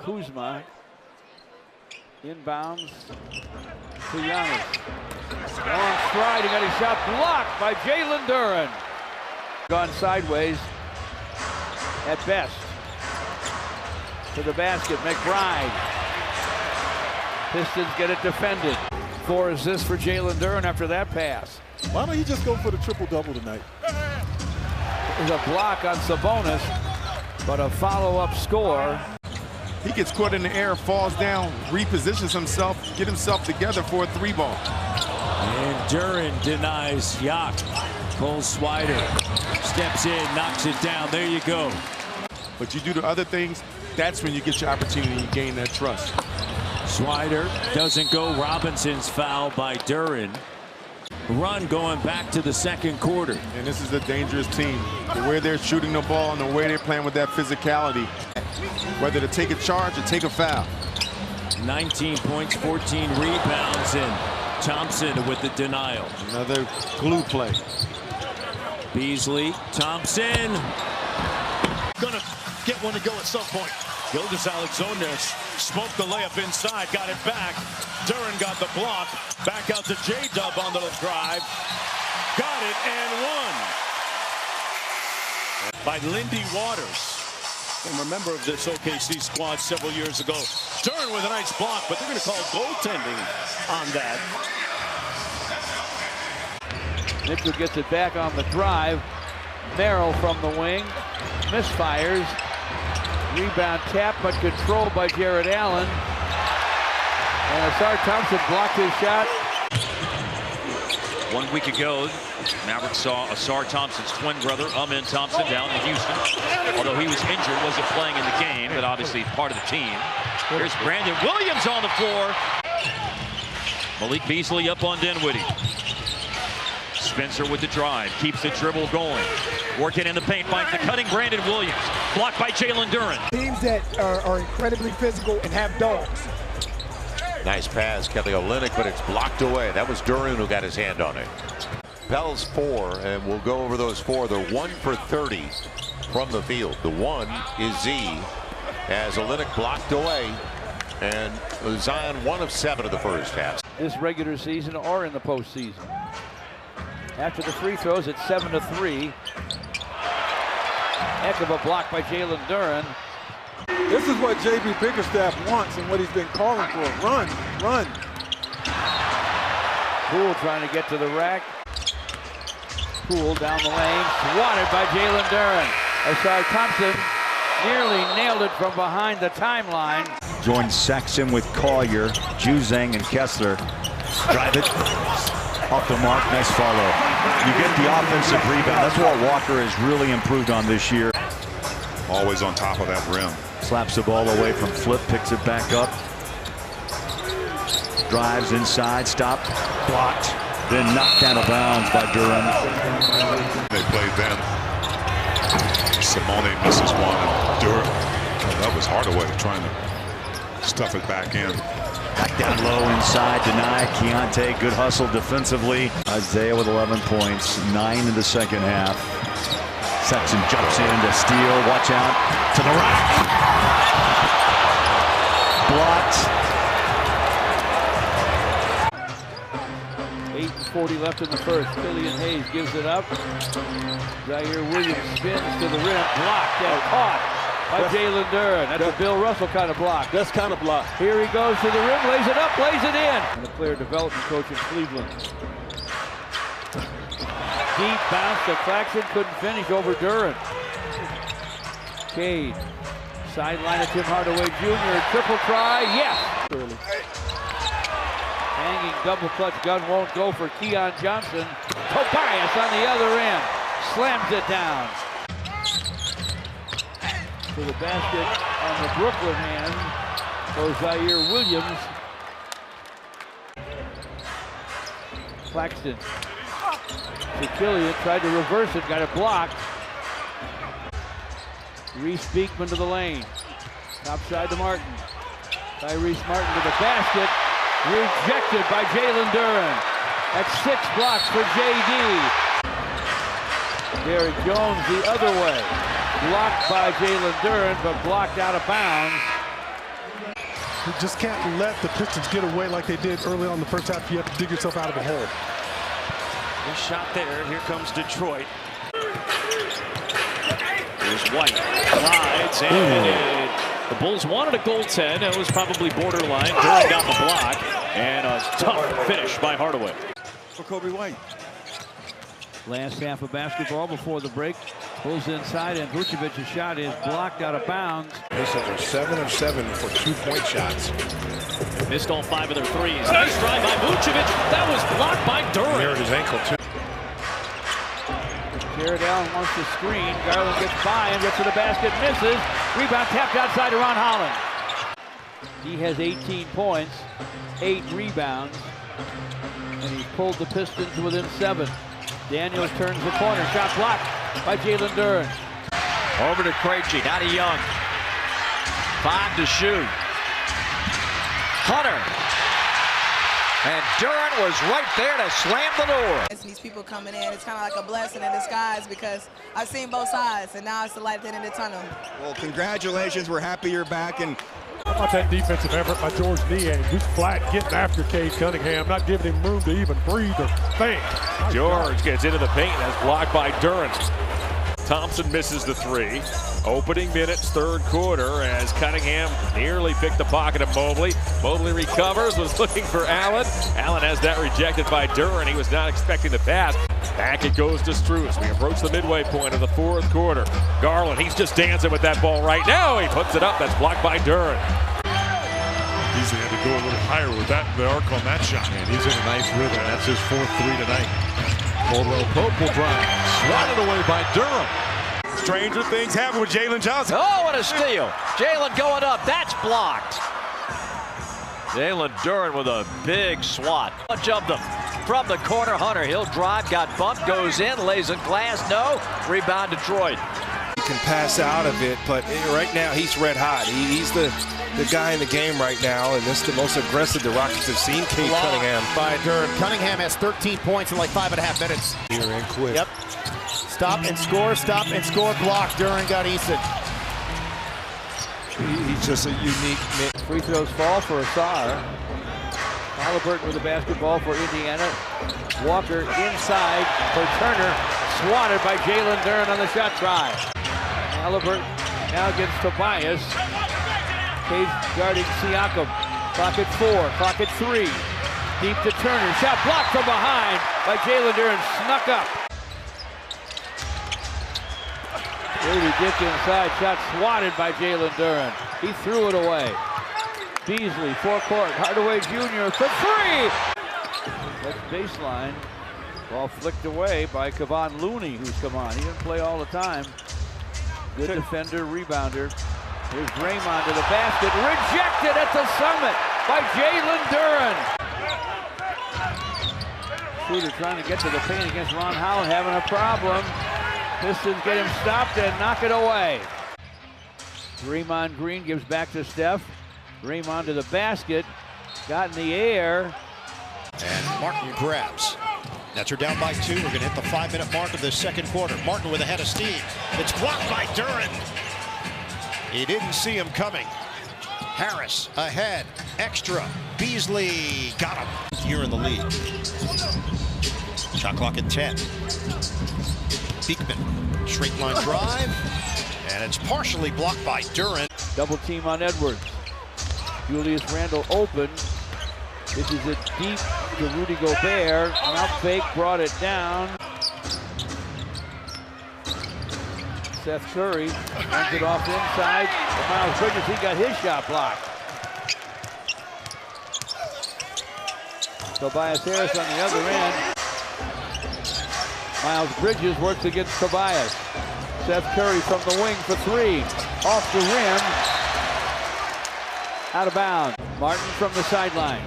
Kuzma. Inbounds to Giannis. Long stride, he got his shot blocked by Jalen Duren. Gone sideways at best. To the basket, McBride. Pistons get it defended. 4 assists for Jalen Duren after that pass. Why don't he just go for the triple-double tonight? There's a block on Sabonis, but a follow-up score. He gets caught in the air, falls down, repositions himself, get himself together for a 3-ball. And Duren denies Yak. Pulls Swider. Steps in, knocks it down. There you go. But you do the other things, that's when you get your opportunity to gain that trust. Swider doesn't go. Robinson's foul by Duren. Run going back to the second quarter. And this is a dangerous team. The way they're shooting the ball and the way they're playing with that physicality, whether to take a charge or take a foul. 19 points, 14 rebounds, and Thompson with the denial. Another glue play. Beasley, Thompson. Gonna get one to go at some point. Gilgeous-Alexander smoked the layup inside, got it back. Duren got the block. Back out to J-Dub on the drive. Got it and won. By Lindy Waters. I'm a member of this OKC squad several years ago. Duren with a nice block, but they're going to call goaltending on that. Mitchell gets it back on the drive. Merrill from the wing. Misfires. Rebound tap, but controlled by Jared Allen. And Asar Thompson blocked his shot. 1 week ago, Mavericks saw Asar Thompson's twin brother, Amin Thompson, down in Houston. Although he was injured, wasn't playing in the game, but obviously part of the team. Here's Brandon Williams on the floor. Malik Beasley up on Dinwiddie. Spencer with the drive, keeps the dribble going. Working in the paint, finds the cutting Brandon Williams. Blocked by Jalen Duren. Teams that are incredibly physical and have dogs. Nice pass, Kelly Olynyk, but it's blocked away. That was Duren who got his hand on it. Pell's 4, and we'll go over those 4. They're 1 for 30 from the field. The 1 is Z, as Olynyk blocked away, and Zion 1 of 7 of the first half. This regular season or in the postseason. After the free throws, it's 7-3. Heck of a block by Jalen Duren. This is what J.B. Bickerstaff wants and what he's been calling for. Run, run. Poole trying to get to the rack. Poole down the lane, swatted by Jalen Duren. Asar Thompson nearly nailed it from behind the timeline. Joins Sexton with Collier, Juzang, and Kessler. Drive it. Off the mark, nice follow. You get the offensive rebound. That's what Walker has really improved on this year. Always on top of that rim. Slaps the ball away from Flip, picks it back up. Drives inside, stopped, blocked, then knocked out of bounds by Duren. They played then. Simone misses one, and Duren, that was Hardaway trying to stuff it back in. Back down low inside, deny. Keontae, good hustle defensively. Isaiah with 11 points, 9 in the second half. Sexton jumps in to steal. Watch out to the rack. Blocked. 8:40 left in the first. Killian Hayes gives it up. Zaire Williams spins to the rim. Blocked and caught by Jalen Duren. That's a Bill Russell kind of block. That's kind of block. Here he goes to the rim, lays it up, lays it in. And a player development coach in Cleveland. Deep bounce to Claxton, couldn't finish over Duren. Cade, sideline of Tim Hardaway Jr. Triple try, yes. Hanging double clutch gun won't go for Keon Johnson. Tobias on the other end, slams it down. To the basket on the Brooklyn hand for Zaire Williams. Claxton to Killian, tried to reverse it, got it blocked. Reese Beekman to the lane. Top side to Martin. Tyrese Martin to the basket. Rejected by Jalen Duren. That's 6 blocks for JD. Derrick Jones the other way. Blocked by Jalen Duren, but blocked out of bounds. You just can't let the Pistons get away like they did early on in the first half. You have to dig yourself out of a hole. Good shot there. Here comes Detroit. Here's White. Slides and the Bulls wanted a goaltend. It was probably borderline. Duren got the block. And a tough finish by Hardaway. For Kobe White. Last half of basketball before the break. Pulls inside, and Vucevic's shot is blocked out of bounds. Pistons are 7 of 7 for 2-point shots. Missed all 5 of their threes. Nice drive by Vucevic. That was blocked by Duren. Near his ankle, too. Jared Allen wants to screen. Garland gets by and gets to the basket, misses. Rebound tapped outside to Ron Holland. He has 18 points, 8 rebounds, and he's pulled the Pistons within 7. Daniels turns the corner. Shot blocked by Jalen Duren. Over to Krejci. Now to Young. 5 to shoot. Hunter. And Duren was right there to slam the door. These people coming in, it's kind of like a blessing in disguise because I've seen both sides, and now it's the light at the end of the tunnel. Well, congratulations. We're happy you're back. And how about that defensive effort by George Niang? Just flat getting after Cade Cunningham, not giving him room to even breathe or think. George gets into the paint and is blocked by Duren. Thompson misses the 3. Opening minutes, third quarter, as Cunningham nearly picked the pocket of Mobley. Mobley recovers, was looking for Allen. Allen has that rejected by Duren. He was not expecting the pass. Back it goes to Strus. We approach the midway point of the fourth quarter. Garland, he's just dancing with that ball right now. He puts it up. That's blocked by Duren. Easily had to go a little higher with that, the arc on that shot. And he's in a nice rhythm. That's his 4th 3 tonight. Caldwell Pope will drive. Swatted away by Duren. Stranger things happen with Jalen Johnson. Oh, what a steal. Jalen going up. That's blocked. Jalen Duren with a big swat. Bunch of them from the corner. Hunter, he'll drive, got bumped, goes in, lays a glass. No. Rebound Detroit. He can pass out of it, but right now he's red hot. He's the guy in the game right now, and this is the most aggressive the Rockets have seen. Cade Cunningham. By Duren. Cunningham has 13 points in like 5.5 minutes. Here and quick. Yep. Stop and score, block. Duren got Eason. He's just a unique man. Free throws fall for Asar. Halliburton with the basketball for Indiana. Walker inside for Turner. Swatted by Jalen Duren on the shot try. Halliburton now against Tobias. Cade guarding Siakam. Clock at 4, clock at 3. Deep to Turner. Shot blocked from behind by Jalen Duren. Snuck up. Brady dipped inside, shot swatted by Jalen Duren. He threw it away. Beasley, forecourt, Hardaway Jr. for 3! That's baseline. Ball flicked away by Kevon Looney, who's come on. He didn't play all the time. Good defender, rebounder. Here's Draymond to the basket. Rejected at the summit by Jalen Duren. Shooter trying to get to the paint against Ron Holland, having a problem. Pistons get him stopped and knock it away. Draymond Green gives back to Steph. Draymond to the basket. Got in the air. And Martin grabs. Nets are down by 2. We're going to hit the 5-minute mark of the second quarter. Martin with a head of steam. It's blocked by Duren. He didn't see him coming. Harris ahead. Extra. Beasley got him. Here in the lead. Shot clock at 10. Beekman, straight line drive, and it's partially blocked by Duren. Double team on Edwards. Julius Randle open. This is a deep to Rudy Gobert. Out fake, brought it down. Seth Curry runs it off inside. Miles Bridges, he got his shot blocked. Tobias Harris on the other end. Miles Bridges works against Tobias. Seth Curry from the wing for 3. Off the rim. Out of bounds. Martin from the sideline.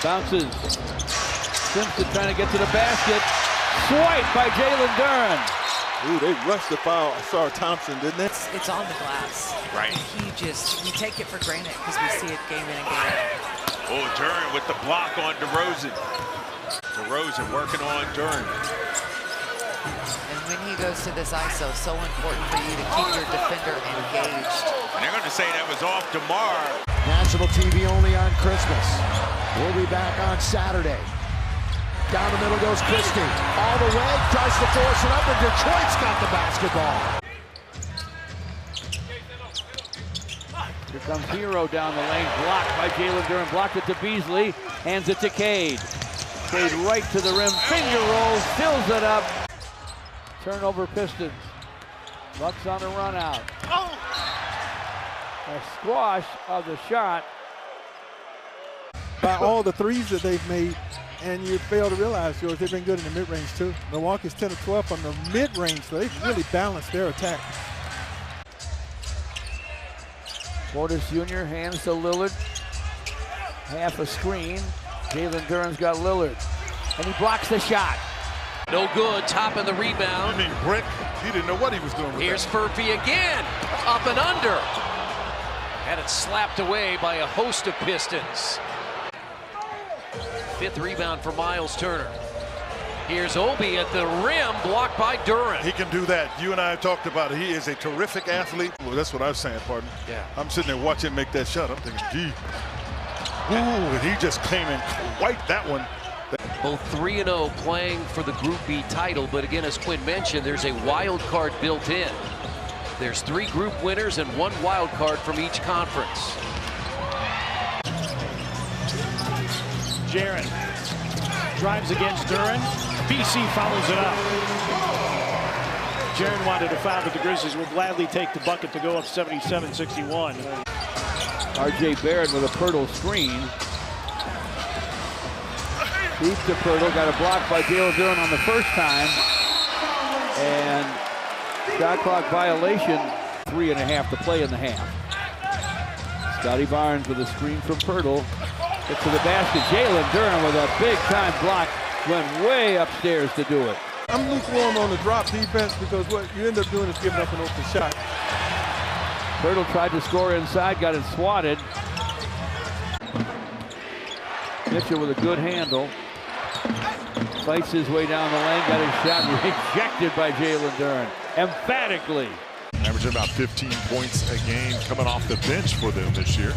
Bounces. Simpson trying to get to the basket. Swipe by Jalen Duren. Ooh, they rushed the foul. I saw Thompson, didn't they? It's on the glass. Right. We take it for granted because we see it game in and game out. Oh, Duren with the block on DeRozan. DeRozan working on Duren. And when he goes to this ISO, so important for you to keep your defender engaged. And they're going to say that was off DeMar. National TV only on Christmas. We'll be back on Saturday. Down the middle goes Christie. All the way, tries to force it up, and Detroit's got the basketball. Here comes Hero down the lane, blocked by Jalen Duren. Blocked it to Beasley, hands it to Cade. Cade right to the rim, finger rolls, fills it up. Turnover Pistons. Bucks on the run out. A squash of the shot. By all the threes that they've made, and you fail to realize, George, they've been good in the mid-range too. Milwaukee's 10 of 12 on the mid-range, so they've really balanced their attack. Portis Jr. hands to Lillard. Half a screen. Jalen Duren's got Lillard. And he blocks the shot. No good. Top of the rebound. I mean, Brick, he didn't know what he was doing with Here's that. Furphy again. Up and under. Had it slapped away by a host of Pistons. Fifth rebound for Miles Turner. Here's Obi at the rim, blocked by Duren. He can do that. You and I have talked about it. He is a terrific athlete. Well, that's what I was saying, pardon. Yeah. I'm sitting there watching him make that shot. I'm thinking, gee. Ooh, and he just came in quite that one. Both 3-0 playing for the Group B title, but again, as Quinn mentioned, there's a wild card built in. There's 3 group winners and 1 wild card from each conference. Jaren drives against Duren. BC follows it up. Jaren wanted a foul, but the Grizzlies will gladly take the bucket to go up 77-61. R.J. Barrett with a Pirtle screen. Deep to Pirtle, got a block by Jalen Duren on the first time. And shot clock violation, 3.5 to play in the half. Scotty Barnes with a screen from Pirtle. Gets to the basket. Jalen Duren with a big-time block. Went way upstairs to do it. I'm lukewarm on the drop defense because what you end up doing is giving up an open shot. Pirtle tried to score inside, got it swatted. Mitchell with a good handle. Fights his way down the lane, got his shot rejected by Jalen Duren. Emphatically. Averaging about 15 points a game coming off the bench for them this year.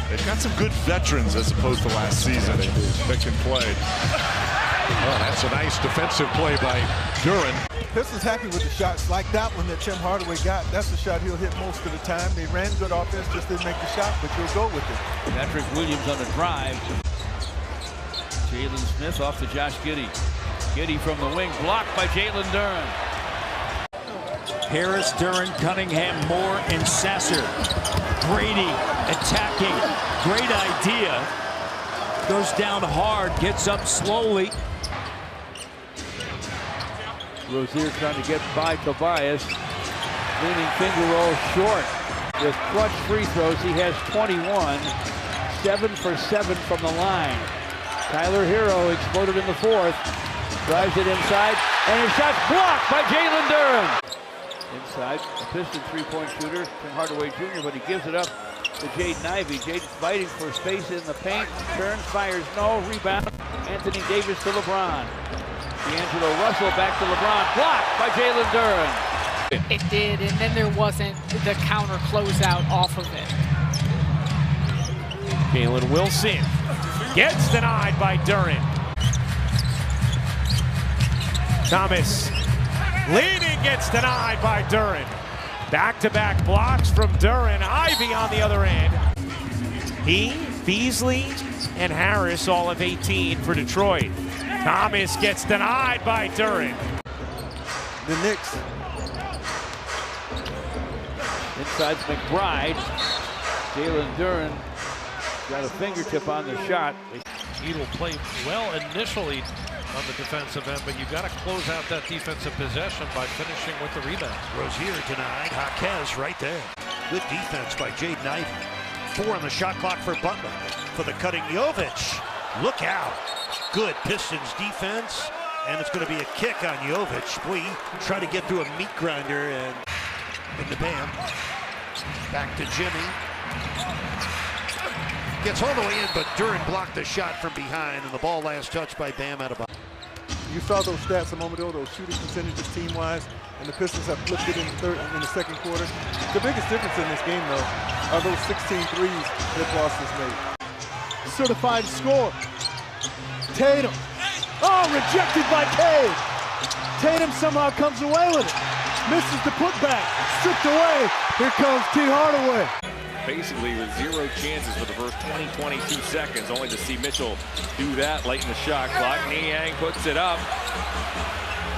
They've got some good veterans as opposed to last season that can play. Oh, that's a nice defensive play by Duren. Pistons happy with the shots like that one that Tim Hardaway got. That's the shot he'll hit most of the time. They ran good offense, just didn't make the shot, but you'll go with it. Patrick Williams on the drive. Jalen Smith off to Josh Giddey. Giddey from the wing, blocked by Jalen Duren. Harris, Duren, Cunningham, Moore, and Sasser. Brady attacking. Great idea. Goes down hard, gets up slowly. Rozier trying to get by Tobias. Leaning finger roll short. With clutch free throws, he has 21. 7 for 7 from the line. Tyler Hero exploded in the fourth. Drives it inside, and his shot's blocked by Jalen Duren. Inside, a Piston three-point shooter, Tim Hardaway Jr., but he gives it up to Jaden Ivey. Jaden fighting for space in the paint. Turns, fires, no. Rebound. Anthony Davis to LeBron. D'Angelo Russell back to LeBron. Blocked by Jalen Duren. It did, and then there wasn't the counter closeout off of it. Jalen Wilson gets denied by Duren. Thomas leading, gets denied by Duren. Back-to-back blocks from Duren. Ivy on the other end. He, Beasley, and Harris all have 18 for Detroit. Thomas gets denied by Duren. The Knicks. Inside McBride. Jalen Duren got a fingertip on the shot. He will play well initially on the defensive end, but you got to close out that defensive possession by finishing with the rebound. Rozier denied. Jaquez right there. Good defense by Jaden Ivey. 4 on the shot clock for Butler. For the cutting Jovic. Look out. Good Pistons defense. And it's going to be a kick on Jovic. Boy, he tried to get through a meat grinder and into Bam. Back to Jimmy. Gets all the way in, but Duren blocked the shot from behind, and the ball last touched by Bam out of bounds. You saw those stats a moment ago, those shooting percentages team-wise, and the Pistons have flipped it in the second quarter. The biggest difference in this game, though, are those 16 threes that Boston's made. Certified score. Tatum. Oh, rejected by Cade. Tatum somehow comes away with it. Misses the putback. Stripped away. Here comes T. Hardaway. Basically with 0 chances for the first 22 seconds, only to see Mitchell do that late in the shot clock. Niang puts it up.